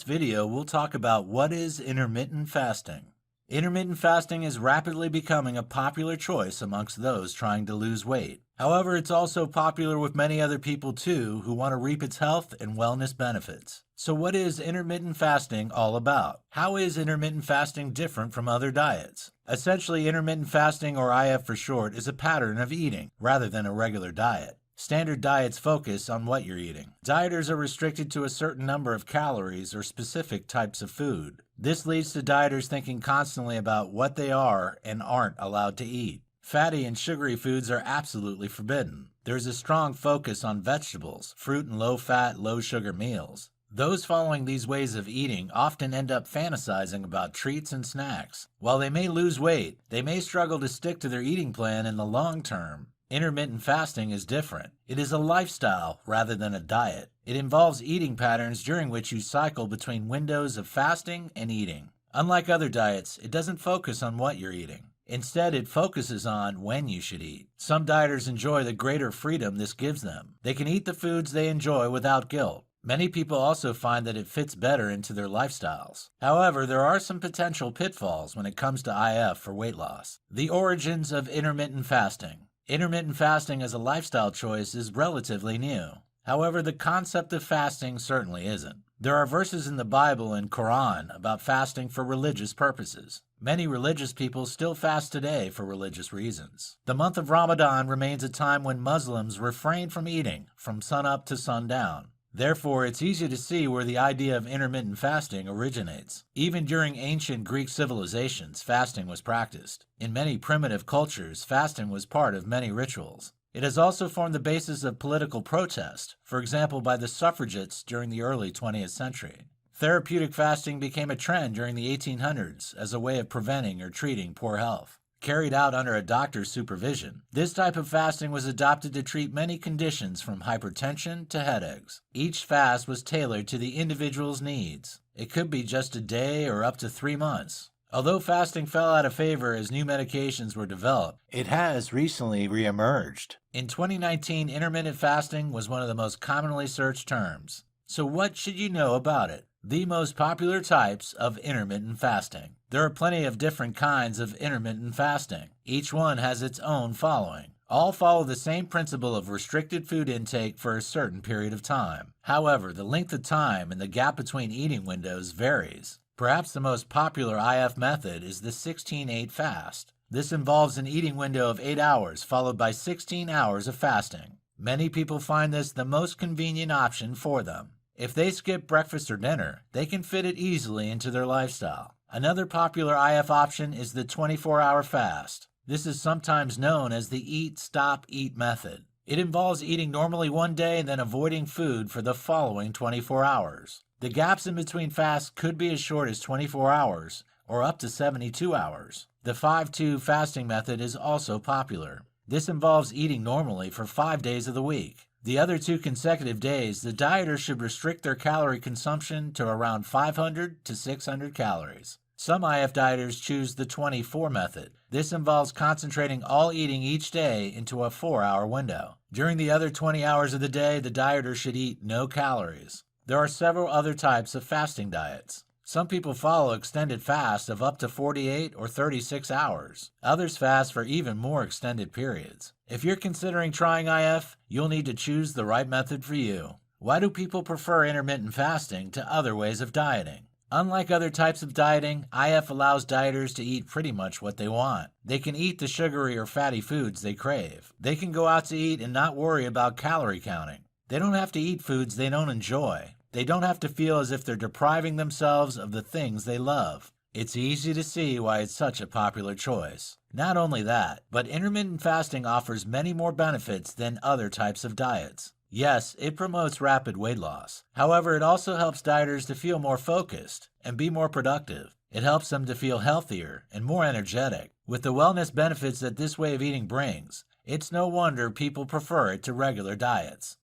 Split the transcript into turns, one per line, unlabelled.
this video, we'll talk about what is intermittent fasting. Intermittent fasting is rapidly becoming a popular choice amongst those trying to lose weight. However, it's also popular with many other people too who want to reap its health and wellness benefits. So what is intermittent fasting all about? How is intermittent fasting different from other diets? Essentially, intermittent fasting, or IF for short, is a pattern of eating rather than a regular diet. Standard diets focus on what you're eating. Dieters are restricted to a certain number of calories or specific types of food. This leads to dieters thinking constantly about what they are and aren't allowed to eat. Fatty and sugary foods are absolutely forbidden. There's a strong focus on vegetables, fruit and low-fat, low-sugar meals. Those following these ways of eating often end up fantasizing about treats and snacks. While they may lose weight, they may struggle to stick to their eating plan in the long term. Intermittent fasting is different. It is a lifestyle rather than a diet. It involves eating patterns during which you cycle between windows of fasting and eating. Unlike other diets, it doesn't focus on what you're eating. Instead, it focuses on when you should eat. Some dieters enjoy the greater freedom this gives them. They can eat the foods they enjoy without guilt. Many people also find that it fits better into their lifestyles. However, there are some potential pitfalls when it comes to IF for weight loss. The origins of intermittent fasting. Intermittent fasting as a lifestyle choice is relatively new. However, the concept of fasting certainly isn't. There are verses in the Bible and Quran about fasting for religious purposes. Many religious people still fast today for religious reasons. The month of Ramadan remains a time when Muslims refrain from eating from sunup to sundown. Therefore, it's easy to see where the idea of intermittent fasting originates. Even during ancient Greek civilizations, fasting was practiced. In many primitive cultures, fasting was part of many rituals. It has also formed the basis of political protest, for example by the suffragettes during the early 20th century. Therapeutic fasting became a trend during the 1800s as a way of preventing or treating poor health. Carried out under a doctor's supervision, this type of fasting was adopted to treat many conditions from hypertension to headaches. Each fast was tailored to the individual's needs. It could be just a day or up to 3 months. Although fasting fell out of favor as new medications were developed, it has recently reemerged. In 2019, intermittent fasting was one of the most commonly searched terms. So what should you know about it? The most popular types of intermittent fasting. There are plenty of different kinds of intermittent fasting. Each one has its own following. All follow the same principle of restricted food intake for a certain period of time. However, the length of time and the gap between eating windows varies. Perhaps the most popular IF method is the 16-8 fast. This involves an eating window of 8 hours followed by 16 hours of fasting. Many people find this the most convenient option for them. If they skip breakfast or dinner, they can fit it easily into their lifestyle. Another popular IF option is the 24-hour fast. This is sometimes known as the eat, stop, eat method. It involves eating normally one day and then avoiding food for the following 24 hours. The gaps in between fasts could be as short as 24 hours or up to 72 hours. The 5-2 fasting method is also popular. This involves eating normally for 5 days of the week. The other 2 consecutive days, the dieter should restrict their calorie consumption to around 500 to 600 calories. Some IF dieters choose the 24 method. This involves concentrating all eating each day into a 4-hour window. During the other 20 hours of the day, the dieter should eat no calories. There are several other types of fasting diets. Some people follow extended fasts of up to 48 or 36 hours. Others fast for even more extended periods. If you're considering trying IF, you'll need to choose the right method for you. Why do people prefer intermittent fasting to other ways of dieting? Unlike other types of dieting, IF allows dieters to eat pretty much what they want. They can eat the sugary or fatty foods they crave. They can go out to eat and not worry about calorie counting. They don't have to eat foods they don't enjoy. They don't have to feel as if they're depriving themselves of the things they love. It's easy to see why it's such a popular choice. Not only that, but intermittent fasting offers many more benefits than other types of diets. Yes, it promotes rapid weight loss. However, it also helps dieters to feel more focused and be more productive. It helps them to feel healthier and more energetic. With the wellness benefits that this way of eating brings, it's no wonder people prefer it to regular diets.